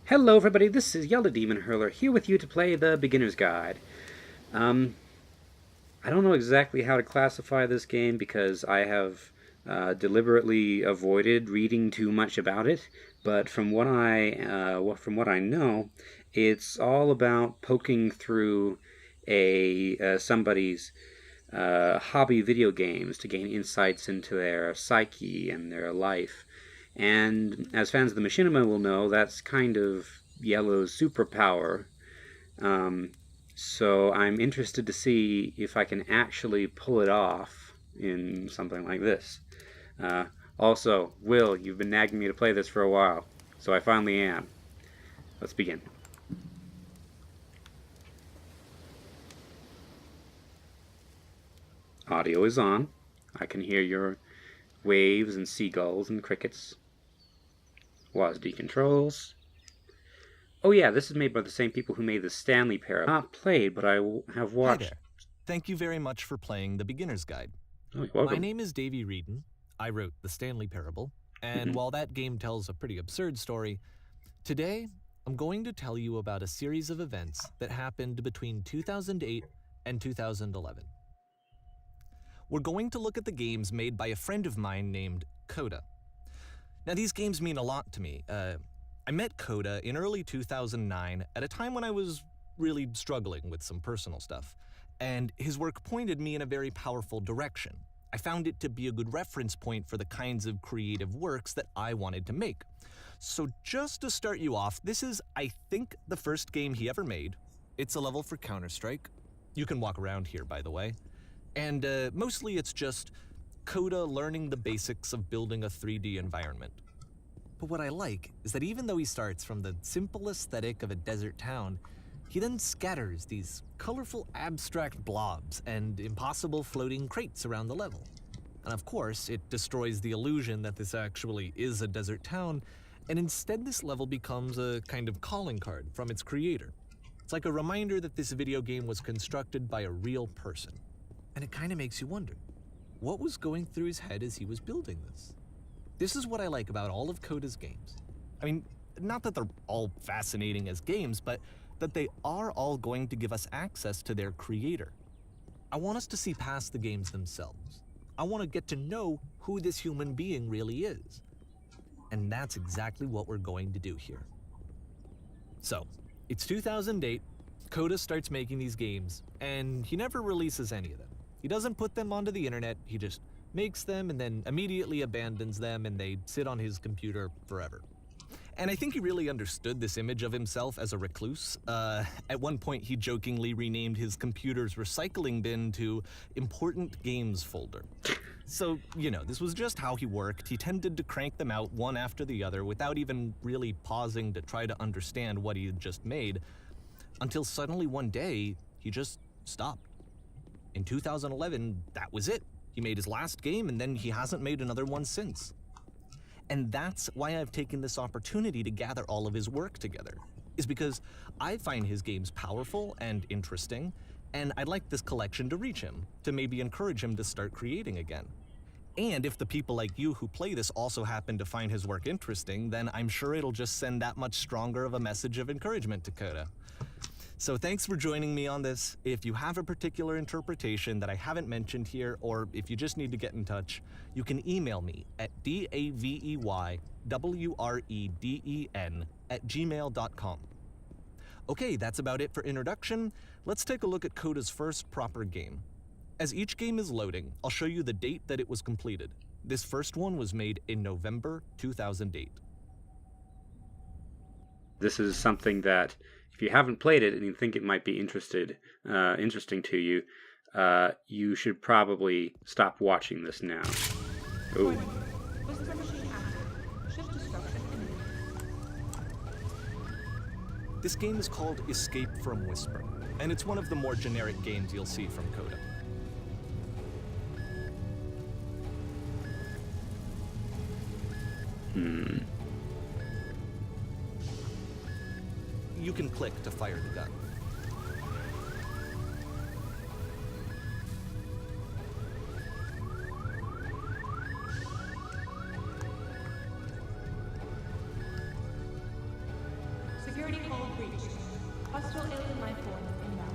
Hello everybody, this is YellowDemonHurlr here with you to play the Beginner's Guide. I don't know exactly how to classify this game because I have deliberately avoided reading too much about it, but from what I know, it's all about poking through somebody's hobby video games to gain insights into their psyche and their life. And as fans of the Machinima will know, that's kind of Yellow's superpower. So I'm interested to see if I can actually pull it off in something like this. Also, Will, you've been nagging me to play this for a while, so I finally am. Let's begin. Audio is on. I can hear your waves and seagulls and crickets. WASD controls. Oh yeah, this is made by the same people who made the Stanley Parable. Not played, but I have watched. Hi there. Thank you very much for playing the Beginner's Guide. Oh, you're welcome. My name is Davey Wreden. I wrote the Stanley Parable, and while that game tells a pretty absurd story, today I'm going to tell you about a series of events that happened between 2008 and 2011. We're going to look at the games made by a friend of mine named Coda. Now, these games mean a lot to me. I met Coda in early 2009 at a time when I was really struggling with some personal stuff, and his work pointed me in a very powerful direction. I found it to be a good reference point for the kinds of creative works that I wanted to make. So just to start you off, this is, I think, the first game he ever made. It's a level for Counter-Strike. You can walk around here, by the way. And mostly it's just Coda learning the basics of building a 3D environment. But what I like is that even though he starts from the simple aesthetic of a desert town, he then scatters these colorful abstract blobs and impossible floating crates around the level. And of course, it destroys the illusion that this actually is a desert town, and instead this level becomes a kind of calling card from its creator. It's like a reminder that this video game was constructed by a real person. And it kind of makes you wonder, what was going through his head as he was building this? This is what I like about all of Coda's games. I mean, not that they're all fascinating as games, but that they are all going to give us access to their creator. I want us to see past the games themselves. I want to get to know who this human being really is. And that's exactly what we're going to do here. So, it's 2008, Coda starts making these games, and he never releases any of them. He doesn't put them onto the internet, he just makes them and then immediately abandons them, and they sit on his computer forever. And I think he really understood this image of himself as a recluse. At one point, he jokingly renamed his computer's recycling bin to Important Games Folder. So, you know, this was just how he worked. He tended to crank them out one after the other without even really pausing to try to understand what he had just made, until suddenly one day, he just stopped. In 2011, that was it. He made his last game, and then he hasn't made another one since. And that's why I've taken this opportunity to gather all of his work together, is because I find his games powerful and interesting, and I'd like this collection to reach him, to maybe encourage him to start creating again. And if the people like you who play this also happen to find his work interesting, then I'm sure it'll just send that much stronger of a message of encouragement to Coda. So thanks for joining me on this. If you have a particular interpretation that I haven't mentioned here, or if you just need to get in touch, you can email me at daveywreden@gmail.com. Okay, that's about it for introduction. Let's take a look at Coda's first proper game. As each game is loading, I'll show you the date that it was completed. This first one was made in November 2008. This is something that, if you haven't played it and you think it might be interesting to you, you should probably stop watching this now. Oh. Whisper machine active. Shift destruction imminent. This game is called Escape from Whisper, and it's one of the more generic games you'll see from Coda. You can click to fire the gun. security call breached. Hostile alien life forms inbound.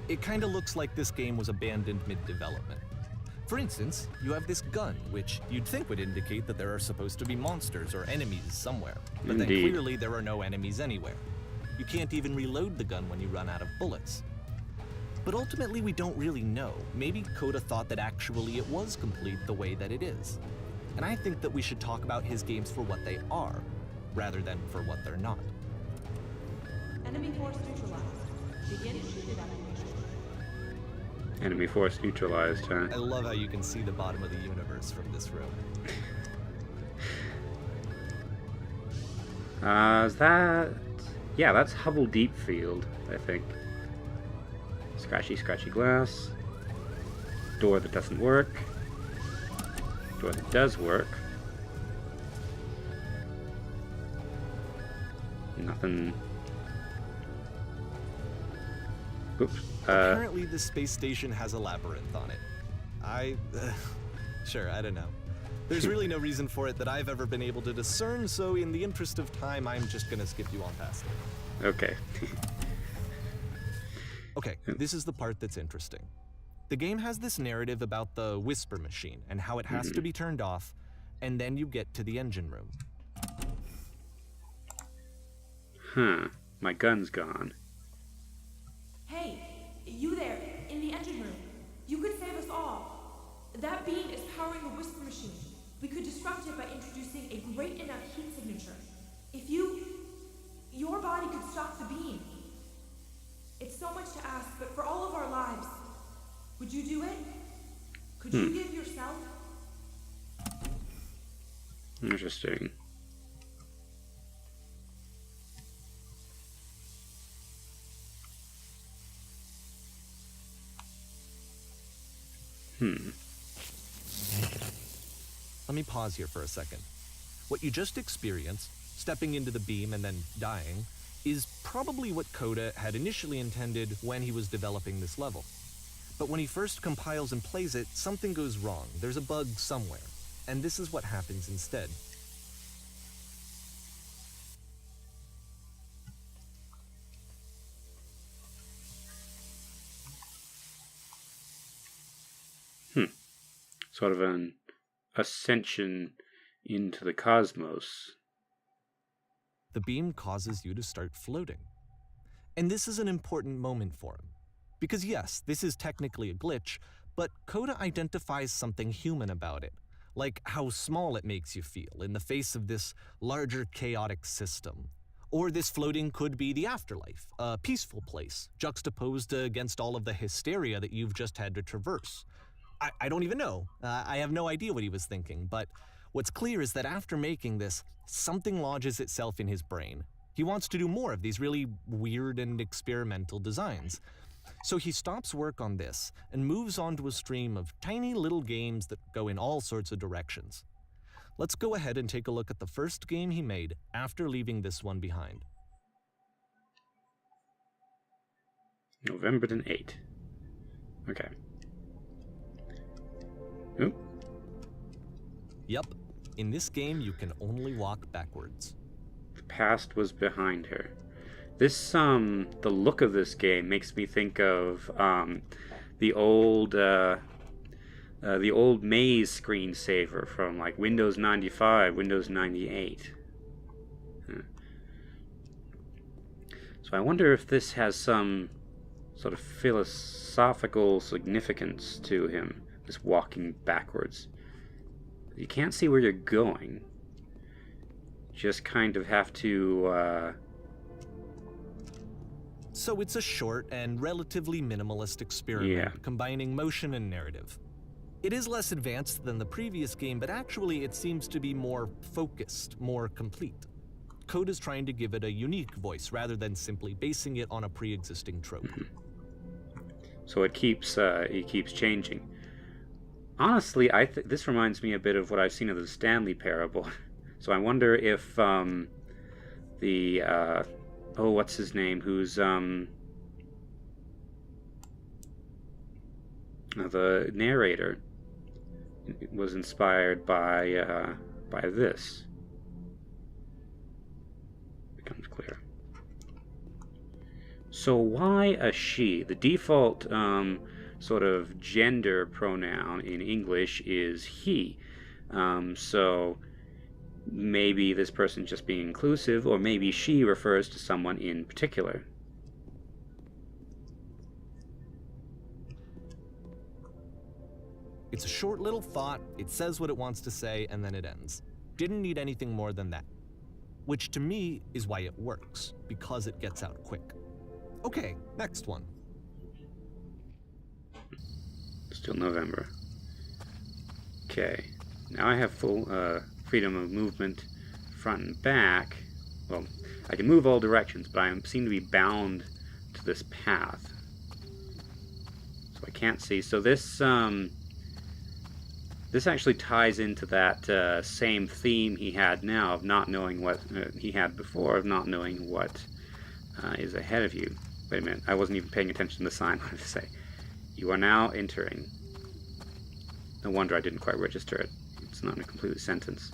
It kinda looks like this game was abandoned mid-development. For instance, you have this gun, which you'd think would indicate that there are supposed to be monsters or enemies somewhere. But then Indeed. clearly there are no enemies anywhere. You can't even reload the gun when you run out of bullets. But ultimately we don't really know. Maybe Coda thought that actually it was complete the way that it is. And I think that we should talk about his games for what they are, rather than for what they're not. Enemy force neutralized. Begin ship evacuation. Enemy force neutralized, huh? I love how you can see the bottom of the universe from this room. Is that... Yeah, that's Hubble Deep Field, I think. Scratchy, scratchy glass. Door that doesn't work. Door that does work. Nothing. Oops. Apparently the space station has a labyrinth on it. Sure, I don't know. There's really no reason for it that I've ever been able to discern, so in the interest of time, I'm just gonna skip you on past it. Okay. Okay, this is the part that's interesting. The game has this narrative about the whisper machine and how it has to be turned off, and then you get to the engine room. Huh. My gun's gone. Hey, you there, in the engine room. You could save us all. That beam is powering the whisper machine. We could disrupt it by introducing a great enough heat signature. If your body could stop the beam. It's so much to ask, but for all of our lives, would you do it? Could you give yourself? Interesting. Let me pause here for a second. What you just experienced, stepping into the beam and then dying, is probably what Coda had initially intended when he was developing this level. But when he first compiles and plays it, something goes wrong. There's a bug somewhere. And this is what happens instead. Sort of an ascension into the cosmos. The beam causes you to start floating. And this is an important moment for him. Because yes, this is technically a glitch, but Coda identifies something human about it, like how small it makes you feel in the face of this larger chaotic system. Or this floating could be the afterlife, a peaceful place, juxtaposed against all of the hysteria that you've just had to traverse. I don't even know. I have no idea what he was thinking, but what's clear is that after making this, something lodges itself in his brain. He wants to do more of these really weird and experimental designs. So he stops work on this and moves on to a stream of tiny little games that go in all sorts of directions. Let's go ahead and take a look at the first game he made after leaving this one behind. November 8. Okay. Oop. Yup, in this game you can only walk backwards. The past was behind her. This, the look of this game makes me think of, the old maze screensaver from, like, Windows 95, Windows 98. So I wonder if this has some sort of philosophical significance to him, this walking backwards. You can't see where you're going. You just kind of have to, So it's a short and relatively minimalist experiment combining motion and narrative. It is less advanced than the previous game, but actually it seems to be more focused, more complete. Coda's trying to give it a unique voice rather than simply basing it on a pre-existing trope. So it keeps changing. Honestly, this reminds me a bit of what I've seen of the Stanley Parable. So I wonder if what's his name? Who's the narrator was inspired by this. seems clear. So why a she? The default sort of gender pronoun in English is he. So maybe this person's just being inclusive, or maybe she refers to someone in particular. It's a short little thought, it says what it wants to say, and then it ends. Didn't need anything more than that. Which to me is why it works, because it gets out quick. Okay, next one. Still November. Okay, now I have full freedom of movement front and back. Well, I can move all directions, but I seem to be bound to this path. So I can't see. So this this actually ties into that same theme he had now of not knowing what he had before, of not knowing what is ahead of you. Wait a minute, I wasn't even paying attention to the sign. What did it say? You are now entering. No wonder I didn't quite register it. It's not in a complete sentence.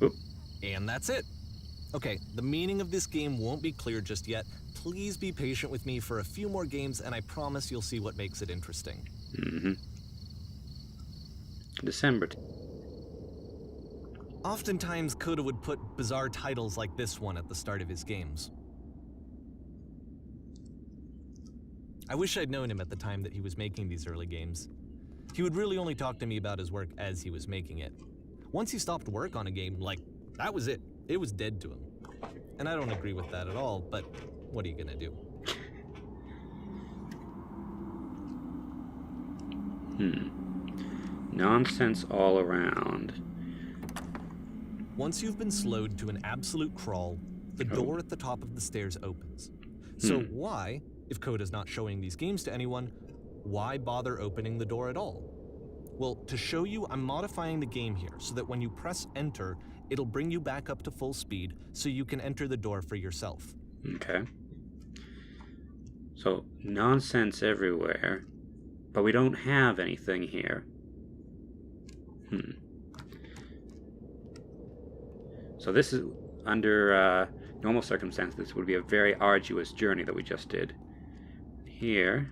Oop. And that's it. Okay, the meaning of this game won't be clear just yet. Please be patient with me for a few more games, and I promise you'll see what makes it interesting. Mm-hmm. December. Oftentimes, Coda would put bizarre titles like this one at the start of his games. I wish I'd known him at the time that he was making these early games. He would really only talk to me about his work as he was making it. Once he stopped work on a game, like, that was it. It was dead to him. And I don't agree with that at all, but what are you gonna do? Nonsense all around. Once you've been slowed to an absolute crawl, the door at the top of the stairs opens. So why, if Coda's not showing these games to anyone, why bother opening the door at all? Well, to show you, I'm modifying the game here so that when you press enter, it'll bring you back up to full speed so you can enter the door for yourself. Okay. So, nonsense everywhere, but we don't have anything here. So this is, under normal circumstances, this would be a very arduous journey that we just did. Here.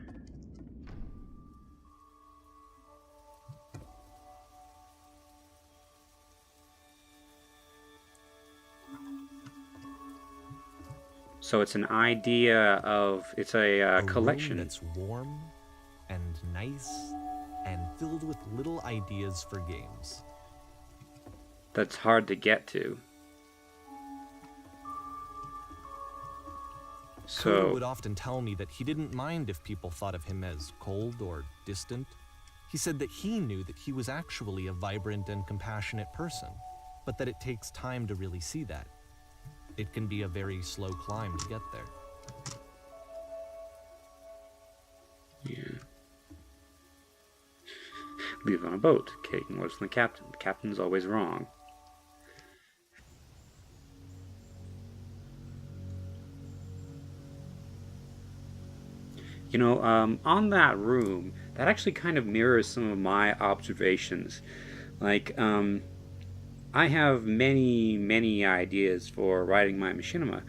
So it's an idea of, it's a collection. Room that's warm and nice and filled with little ideas for games. That's hard to get to. Coda would often tell me that he didn't mind if people thought of him as cold or distant. He said that he knew that he was actually a vibrant and compassionate person, but that it takes time to really see that. It can be a very slow climb to get there. Yeah. Leave on a boat. Caden was the captain. The captain's always wrong. You know, on that room, that actually kind of mirrors some of my observations. Like, I have many ideas for writing my machinima,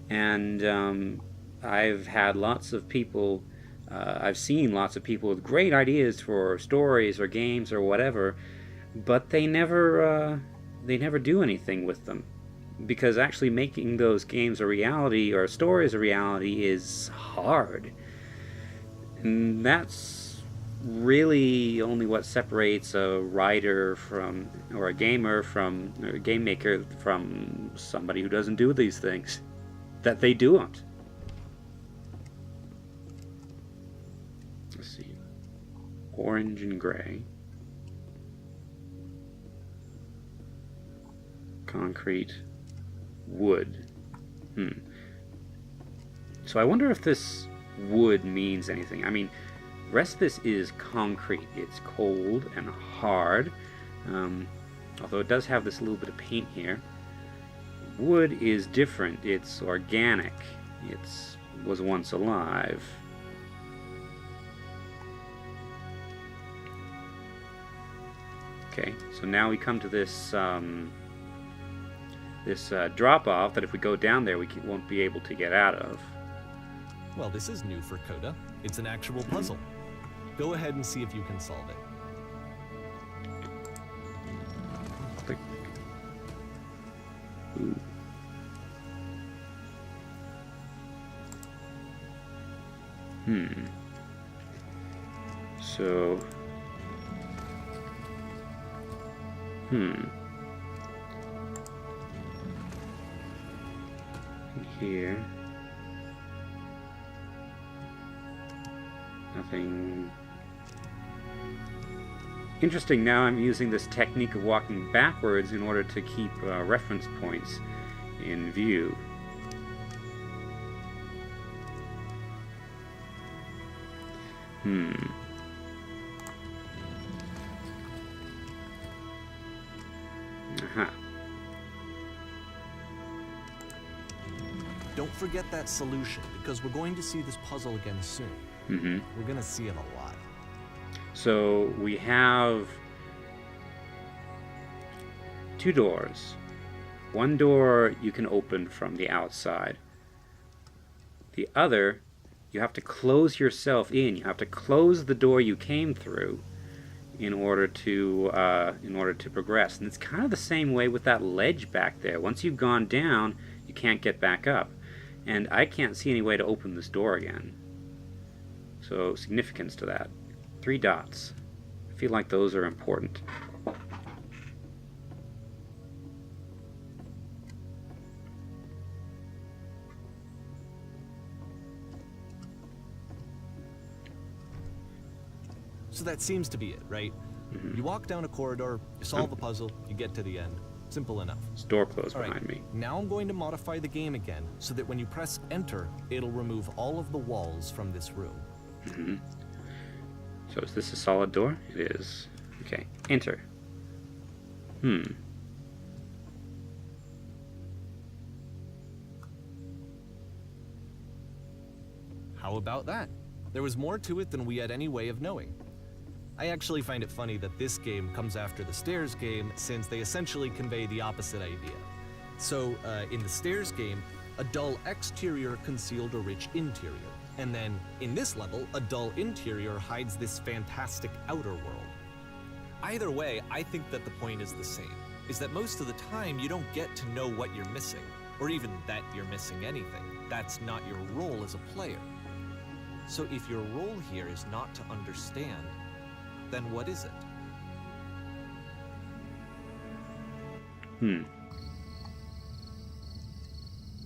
and I've had lots of people, I've seen lots of people with great ideas for stories or games or whatever, but they never do anything with them, because actually making those games a reality or stories a reality is hard. And that's really only what separates a writer from, or a gamer from, or a game maker from somebody who doesn't do these things. That they do it. Let's see. Orange and gray. Concrete. Wood. So I wonder if this wood means anything. I mean, the rest of this is concrete. It's cold and hard, although it does have this little bit of paint here. Wood is different. It's organic. It was once alive. Okay, so now we come to this drop-off that if we go down there we won't be able to get out of. Well, this is new for Coda. It's an actual puzzle. Go ahead and see if you can solve it. Click. Ooh. So... In here... Nothing... Interesting, now I'm using this technique of walking backwards in order to keep reference points in view. Aha. Don't forget that solution, because we're going to see this puzzle again soon. We're going to see it a lot. So we have 2 doors. One door you can open from the outside. The other, you have to close yourself in. You have to close the door you came through in order to progress. And it's kind of the same way with that ledge back there. Once you've gone down, you can't get back up. And I can't see any way to open this door again. So significance to that. 3 dots. I feel like those are important. So that seems to be it, right? You walk down a corridor, you solve a puzzle, you get to the end. Simple enough. This door closed behind me. Now I'm going to modify the game again so that when you press enter, it'll remove all of the walls from this room. So is this a solid door? It is. Okay, enter. How about that? There was more to it than we had any way of knowing. I actually find it funny that this game comes after the Stairs game, since they essentially convey the opposite idea. So, in the Stairs game, a dull exterior concealed a rich interior. And then, in this level, a dull interior hides this fantastic outer world. Either way, I think that the point is the same, is that most of the time you don't get to know what you're missing, or even that you're missing anything. That's not your role as a player. So if your role here is not to understand, then what is it?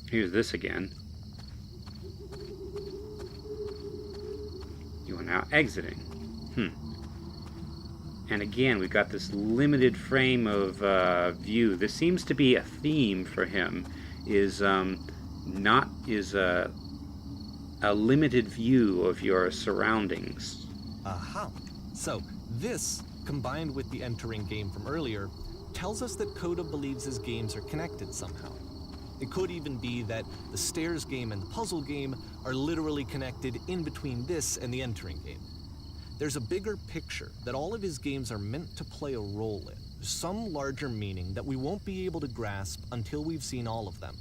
Here's this again. You are now exiting. And again, we've got this limited frame of view. This seems to be a theme for him, is a limited view of your surroundings. Aha. So this, combined with the entering game from earlier, tells us that Coda believes his games are connected somehow. It could even be that the Stairs game and the puzzle game are literally connected in between this and the entering game. There's a bigger picture that all of his games are meant to play a role in, some larger meaning that we won't be able to grasp until we've seen all of them.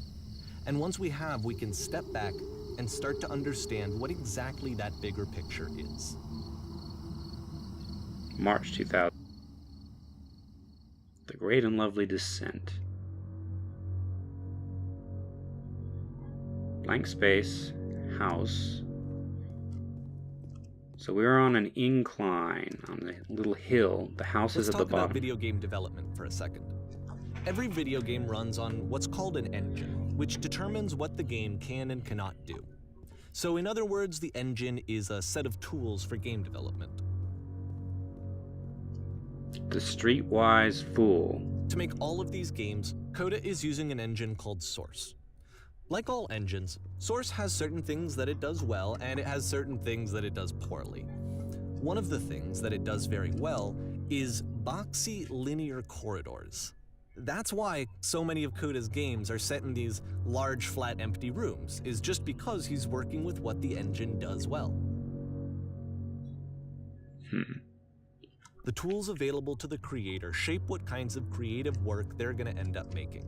And once we have, we can step back and start to understand what exactly that bigger picture is. March 2000. The Great and Lovely Descent. Blank space, house. So we're on an incline, on the little hill. The house is at the bottom. Let's talk about video game development for a second. Every video game runs on what's called an engine, which determines what the game can and cannot do. So in other words, the engine is a set of tools for game development. The Streetwise Fool. To make all of these games, Coda is using an engine called Source. Like all engines, Source has certain things that it does well, and it has certain things that it does poorly. One of the things that it does very well is boxy linear corridors. That's why so many of Coda's games are set in these large, flat, empty rooms, is just because he's working with what the engine does well. The tools available to the creator shape what kinds of creative work they're going to end up making.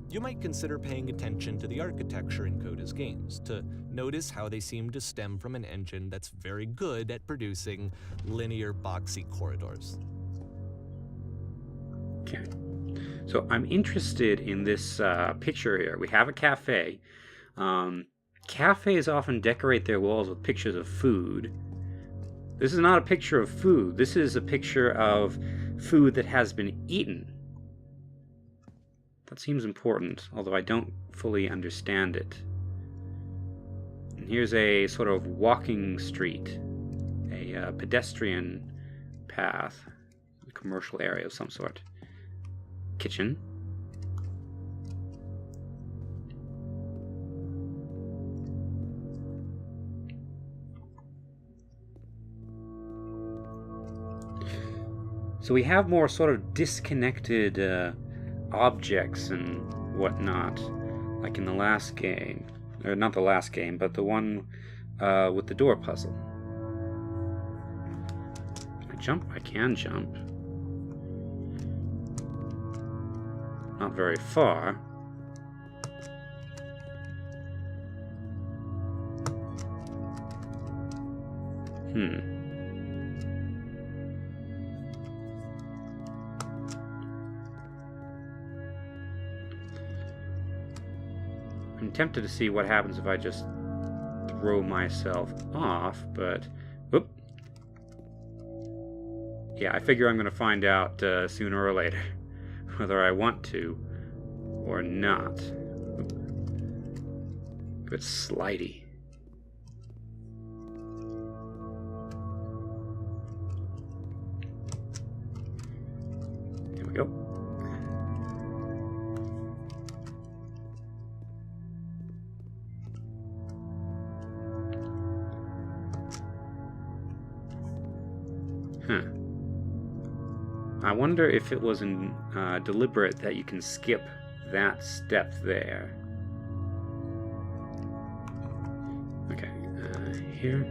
you might consider paying attention to the architecture in Coda's games to notice how they seem to stem from an engine that's very good at producing linear, boxy corridors. Okay. So I'm interested in this picture here. We have a cafe. Cafes often decorate their walls with pictures of food. This is not a picture of food. This is a picture of food that has been eaten. That seems important, although I don't fully understand it. And here's a sort of walking street, a pedestrian path, a commercial area of some sort. Kitchen. So we have more sort of disconnected objects and whatnot, like in the last game. Or not the last game, but the one with the door puzzle. I jump? I can jump. Not very far. I'm tempted to see what happens if I just throw myself off, but... Whoop. Yeah, I figure I'm going to find out sooner or later whether I want to or not. Good slidey. There we go. I wonder if it was deliberate that you can skip that step there. Okay, here.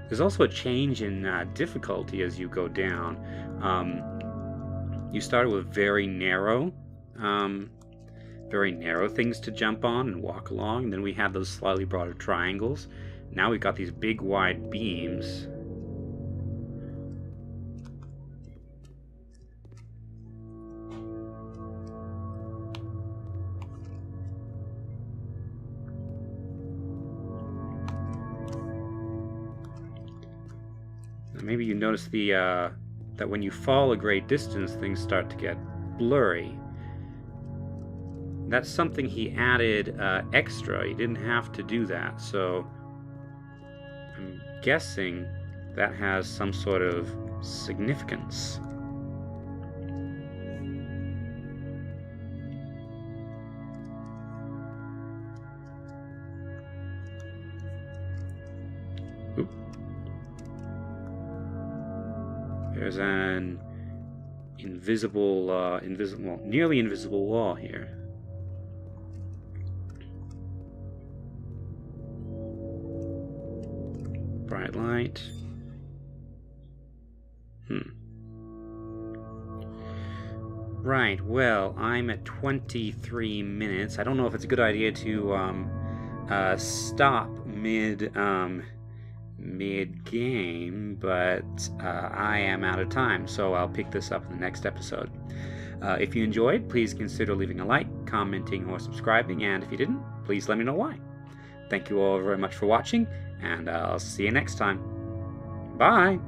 There's also a change in difficulty as you go down. You started with very narrow things to jump on and walk along. And then we had those slightly broader triangles. Now we've got these big wide beams. Maybe you notice that when you fall a great distance, things start to get blurry. That's something he added extra. He didn't have to do that, so I'm guessing that has some sort of significance. Oop. There's an nearly invisible wall here. Bright light. Right, well, I'm at 23 minutes. I don't know if it's a good idea to stop mid-game, but I am out of time, so I'll pick this up in the next episode. If you enjoyed, please consider leaving a like, commenting, or subscribing, and if you didn't, please let me know why. Thank you all very much for watching, and I'll see you next time. Bye!